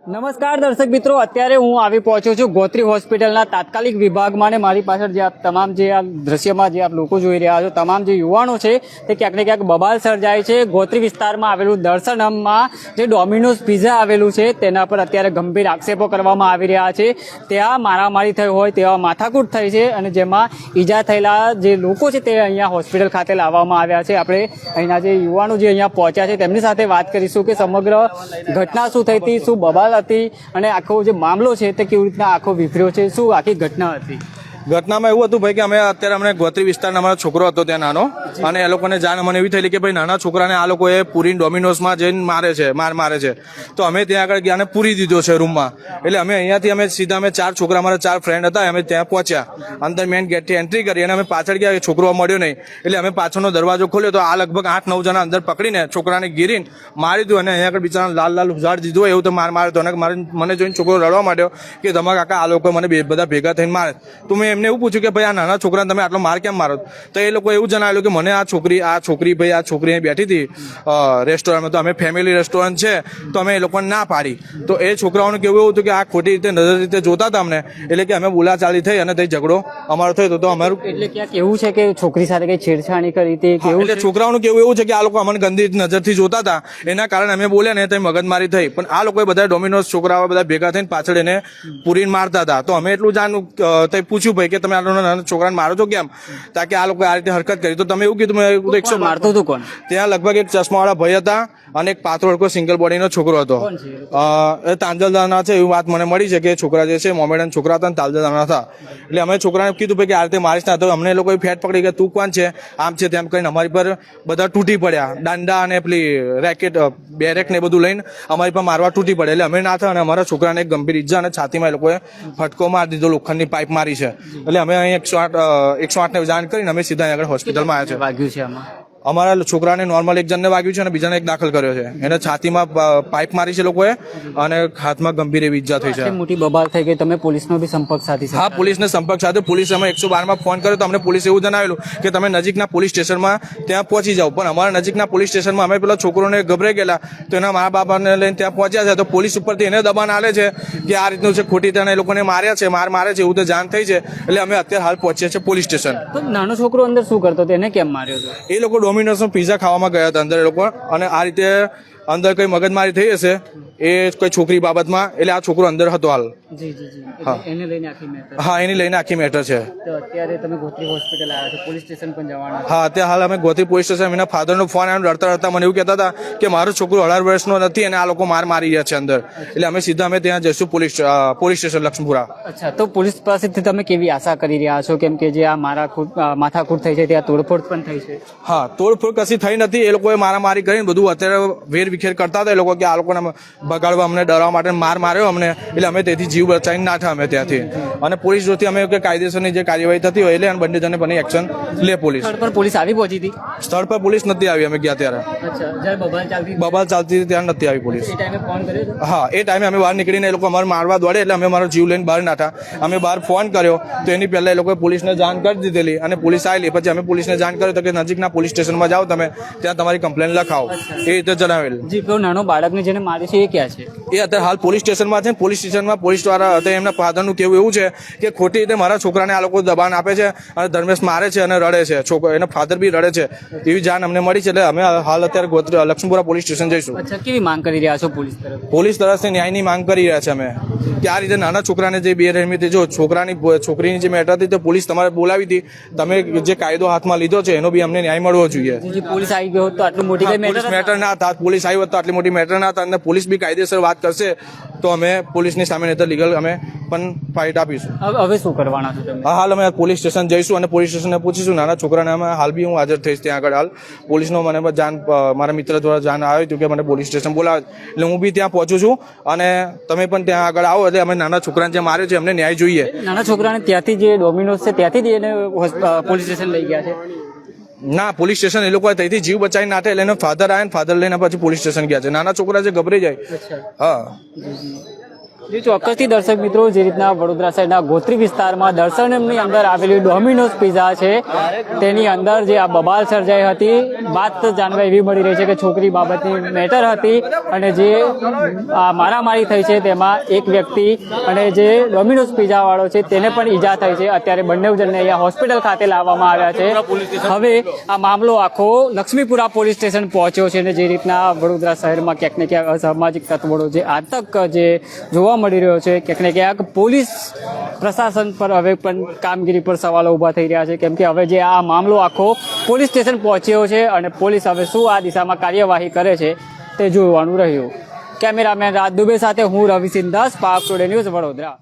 નમસ્કાર દર્શક મિત્રો, અત્યારે હું આવી પહોંચ્યો છું ગોત્રી હોસ્પિટલના તાત્કાલિક વિભાગમાં ને મારી પાછળ જે તમામ જે આ દ્રશ્યમાં જે આપ લોકો જોઈ રહ્યા છો, તમામ જે યુવાનો છે તે ક્યાંક ને ક્યાંક બબાલ સર્જાય છે. ગોત્રી વિસ્તારમાં આવેલું દર્શનમમાં જે ડોમિનોઝ પિઝા આવેલું છે તેના પર અત્યારે ગંભીર આક્ષેપો કરવામાં આવી રહ્યા છે. ત્યાં મારામારી થઈ હોય તેવા માથાકૂટ થઈ છે અને જેમાં ઈજા થયેલા જે લોકો છે તે અહીંયા હોસ્પિટલ ખાતે લાવવામાં આવ્યા છે. આપણે અહીંના જે યુવાનો જે અહીંયા પહોંચ્યા છે તેમની સાથે વાત કરીશું કે સમગ્ર ઘટના શું થઈ હતી, શું બબાલ હતી અને આખો જે મામલો છે તે કેવી રીતના આખો વિફર્યો છે, શું આખી ઘટના હતી. ઘટનામાં એવું હતું ભાઈ કે અત્યારે અમને ગોત્રી વિસ્તારના અમારો છોકરો હતો ત્યાં નાનો, અને એ લોકોને જાણ મને એવી થયેલી કે ભાઈ નાના છોકરાને આ લોકોએ પૂરી ડોમિનોઝમાં જઈને મારે છે. તો અમે ત્યાં આગળ ગયા અને પૂરી દીધો છે રૂમમાં. એટલે અમે અહીંયાથી અમે સીધા ચાર છોકરા, અમારા ચાર ફ્રેન્ડ હતા, અમે ત્યાં પહોંચ્યા, અંદર મેઇન ગેટથી એન્ટ્રી કરી અને અમે પાછળ ગયા, છોકરો મળ્યો નહીં. એટલે અમે પાછળનો દરવાજો ખોલ્યો તો આ લગભગ 8-9 જણા અંદર પકડીને છોકરાને ગીરીને મારી દીધું અને અહીંયા આગળ બિચારા લાલ ઉઝાડ દીધું હોય એવું તો માર્યો હતો. અને મને જોઈને છોકરો રડવા માંડ્યો કે તમારા કાકા આ લોકો મને બધા ભેગા થઈને મારે. તો મેં એમને એવું પૂછ્યું કે ભાઈ આ નાના છોકરાને તમે આટલો માર કેમ મારો? તો એ લોકો એવું જણાવ્યું કે મને આ છોકરી બેઠી હતી રેસ્ટોરન્ટમાં, તો અમે ફેમિલી રેસ્ટોરન્ટ છે તો અમે એ લોકોને ના પાડી. તો એ છોકરાઓનું કેવું એવું હતું કે આ ખોટી રીતે નજર રીતે જોતા હતા અમને, એટલે કે અમે બોલાચાલી થઈ અને તે ઝઘડો અમારો થયો. તો અમારું એટલે ક્યાંક એવું છે કે છોકરી સાથે કઈ છેડછાણી કરી હતી, એટલે છોકરાઓનું કેવું એવું છે કે આ લોકો અમને ગંદી નજરથી જોતા હતા, એના કારણે અમે બોલ્યા ને તે મગજમારી થઈ. પણ આ લોકોએ બધા ડોમિનોઝ છોકરાઓ બધા ભેગા થઈને પાછળ એને પૂરીને મારતા હતા. તો અમે એટલું જાણ્યું, તે પૂછ્યું ભાઈ કે તમે નાના છોકરાને મારો છો કેમ? તાકે આ લોકો આ રીતે હરકત કરી. તો તમે એવું કીધું 100 મારતો હતું કોણ? ત્યાં લગભગ એક ચશ્માવાળા ભાઈ હતા અને એક પાતળો હડકો સિંગલ બોડીનો છોકરો હતો. તાંજલદારના છે એવી વાત મને મળી છે કે છોકરા જે છે મોમેડન છોકરા હતા ને તાંજલદારના હતા. એટલે અમે છોકરાને કીધું ભાઈ કે આ રીતે મારીશ ના. તો અમને લોકો ફેટ પકડી ગયા, તું કોણ છે, આમ છે તેમ કરીને અમારી પર બધા તૂટી પડ્યા. દાંડા અને પેલી રેકેટ બેરેક ને બધું લઈને અમારી પર મારવા તૂટી પડે. એટલે અમે ના થયા અને અમારા છોકરાને એક ગંભીર ઈજા અને છાતીમાં એ લોકોએ ફટકો મારી દીધો, લોખંડની પાઇપ મારી છે. એટલે અમે અહીં 108 ને જાણ કરીને અમે સીધા આગળ હોસ્પિટલમાં આવ્યા છે. વાગ્યું છે આમાં? અમારા છોકરાને નોર્મલ એક જણને વાગ્યું છે અને બીજાને એક દાખલ કર્યો છે. એને છાતીમાં પાઇપ મારી છે લોકોએ અને હાથમાં ગંભીર એવી ઈજા થઈ છે. મોટી બબાલ થઈ ગઈ. તમે પોલીસનો બી સંપર્ક સાધી? હા, પોલીસને સંપર્ક સાથે પોલીસે અમે 112 માં ફોન કર્યો તો અમને પોલીસે એવું જણાવેલું કે તમે નજીકના પોલીસ સ્ટેશનમાં ત્યાં પહોંચી જાઓ. પણ અમારા નજીકના પોલીસ સ્ટેશનમાં અમે પેલા છોકરોને ગભરાઈ ગયેલા તો એના મા બાપાને લઈને ત્યાં પહોંચ્યા છે. તો પોલીસ ઉપરથી એને દબાણ આલે છે કે આ રીતનું છે, ખોટી રીતે એ લોકોને માર્યા છે, મારે છે એવું તો જાણ થઈ છે. એટલે અમે અત્યારે હાલ પહોંચ્યા છે પોલીસ સ્ટેશન. તો નાનો છોકરો અંદર શું કરતો હતો, એને કેમ માર્યો હતો? એ લોકો ડોમિનોઝનો પિઝા ખાવામાં ગયા હતા અંદર એ લોકો, અને આ રીતે અંદર કઈ મગજમારી થઈ હશે એ કોઈ છોકરી બાબતમાં. એટલે આ છોકરો અંદર હતો હાલ. એને લઈને આખી મેટર? હા, એની લઈને આખી મેટર છે. તો અત્યારે તમે ગોત્રી હોસ્પિટલ આવ્યા છો, પોલીસ સ્ટેશન પણ જવાના? હા, અત્યારે હાલ અમે ગોત્રી પોલીસ સ્ટેશન, એના ફાધરનો ફોન આવ્યો, રડતા મને એવું કહેતા હતા કે મારો છોકરો 18 વર્ષનો નથી અને આ લોકો મારી રહ્યા છે અંદર. એટલે અમે સીધા અમે ત્યાં જઈશું પોલીસ સ્ટેશન લક્ષ્મીપુરા. અચ્છા, તો પોલીસ પાસેથી તમે કેવી આશા કરી રહ્યા છો? કેમ કે જે આ માથાકૂટ થઈ છે ત્યાં તોડફોડ પણ થઈ છે. હા, તોડફોડ કશી થઈ નથી. એ લોકોએ મારામારી કરીને બધું અત્યારે વેરવિખેર કરતા હતા એ લોકો, કે આ લોકોને બગાડવા, અમને ડરાવવા માટે માર્યો અમને. એટલે અમે તેથી જીવ બચાવીને ના થયા અમે ત્યાંથી. અને પોલીસ જોથી અમે કાયદેસરની જે કાર્યવાહી થતી હોય એટલે બંને જણે બની એક્શન લે પોલીસ. સ્થળ પર પોલીસ આવી પહોંચી હતી? સ્થળ પર પોલીસ નથી આવી, અમે ગયા ત્યારે. અચ્છા, જ્યારે બબાલ ચાલતી હતી ત્યાં નથી આવી પોલીસ. એ ટાઈમે ફોન કર્યો? હા, એ ટાઈમે અમે બહાર નીકળીને એ લોકો અમારે મારવા દોડે એટલે અમે મારો જીવ લઈને બહાર નાઠા. અમે બહાર ફોન કર્યો તો એની પહેલા એ લોકોએ પોલીસને જાણ કરી દીધેલી અને પોલીસ આવેલી. પછી અમે પોલીસને જાણ કર્યો તો કે નજીકના પોલીસ સ્ટેશનમાં જાઓ, તમે ત્યાં તમારી કમ્પ્લેન લખાવો, એ રીતે જણાવેલ. જી, પેલો નાનો બાળકને જેને માર્યું છે એ ક્યાં છે? એ અત્યારે હાલ પોલીસ સ્ટેશનમાં છે. પોલીસ સ્ટેશનમાં પોલીસ દ્વારા હતા. એમના ફાધરનું કેવું એવું છે કે ખોટી રીતે મારા છોકરાને આ લોકો દબાણ આપે છે અને ધર્મેશ મારે છે અને રડે છે. એના ફાધર બી રડે છે એવી જાણ અમને મળી છે. એટલે અમે હાલ અત્યારે લક્ષ્મીપુરા પોલીસ સ્ટેશન જઈશું. અચ્છા, કેવી માંગ કરી રહ્યા છો પોલીસ તરફ? પોલીસ તરફથી ન્યાયની માંગ કરી રહ્યા છે અમે, કે આ રીતે નાના છોકરાને જે બેરહેમીથી, જો છોકરીની જે મેટર હતી તો પોલીસ તમારે બોલાવી હતી, તમે જે કાયદો હાથમાં લીધો છે એનો બી અમને ન્યાય મળવો જોઈએ. પોલીસ આવી ગયો તો આટલું મોટી મેટર ના હતા, પોલીસ આવી હોત તો આટલી મોટી મેટર ના હતા. અને પોલીસ બી કાયદેસર વાત કરશે તો અમે પોલીસની સામે નહીં તો લીગલ અમે પણ ફાઇટ આપીશું. હવે શું કરવાના છો તમે? હા, હાલ અમે પોલીસ સ્ટેશન જઈશું અને પોલીસ સ્ટેશનને પૂછીશું નાના છોકરાને. અમે હાલ બી હું હાજર થઈશ ત્યાં આગળ. હાલ પોલીસનો મને મારા મિત્ર દ્વારા જાણ આવ્યું હતું કે મને પોલીસ સ્ટેશન બોલાવે, એટલે હું બી ત્યાં પહોંચું છું. અને તમે પણ ત્યાં આગળ આવો એટલે અમે નાના છોકરાને જે માર્યો છે એમને ન્યાય જોઈએ. નાના છોકરાને ત્યાંથી જે ડોમિનોઝ છે ત્યાંથી જ એને પોલીસ સ્ટેશન લઈ ગયા છે? ના, પોલીસ સ્ટેશન એ લોકો ત્યાંથી જીવ બચાવી નાખે એટલે એનો ફાધર આવે ને ફાધર લઈને પછી પોલીસ સ્ટેશન ગયા છે. નાના છોકરા જે ગભરાઈ જાય. હા, જે ચોક્કસથી દર્શક મિત્રો, જે રીતના વડોદરા શહેરના ગોત્રી વિસ્તારમાં દર્શનની અંદર આવેલી ડોમિનોઝ પિઝા છે તેની અંદર જે આ બબાલ સર્જાઈ હતી, વાત જાણવા એવી મળી રહી છે કે છોકરી બાબતની મેટર હતી અને જે આ મારામારી થઈ છે તેમાં એક વ્યક્તિ અને જે ડોમિનોઝ પિઝા વાળો છે તેને પણ ઈજા થઈ છે. અત્યારે બંને જણને અહીંયા હોસ્પિટલ ખાતે લાવવામાં આવ્યા છે. હવે આ મામલો આખો લક્ષ્મીપુરા પોલીસ સ્ટેશન પહોંચ્યો છે અને જે રીતના વડોદરા શહેરમાં ક્યાંક ને ક્યાંક અસામાજિક તત્વોનો જે આતંક જે જોવા મળી રહ્યો છે, ક્યાંક ને ક્યાંક પોલીસ પ્રશાસન પર હવે પણ કામગીરી પર સવાલો ઊભા થઈ રહ્યા છે, કેમ કે હવે જે આ મામલો આખો પોલીસ સ્ટેશન પહોંચ્યો છે અને પોલીસ હવે શું આ દિશામાં કાર્યવાહી કરે છે તે જોવાનું રહ્યું. કેમેરામેન રાજ દુબે સાથે હું રવિ સિંધાસ, પાક ટુડે ન્યૂઝ, વડોદરા.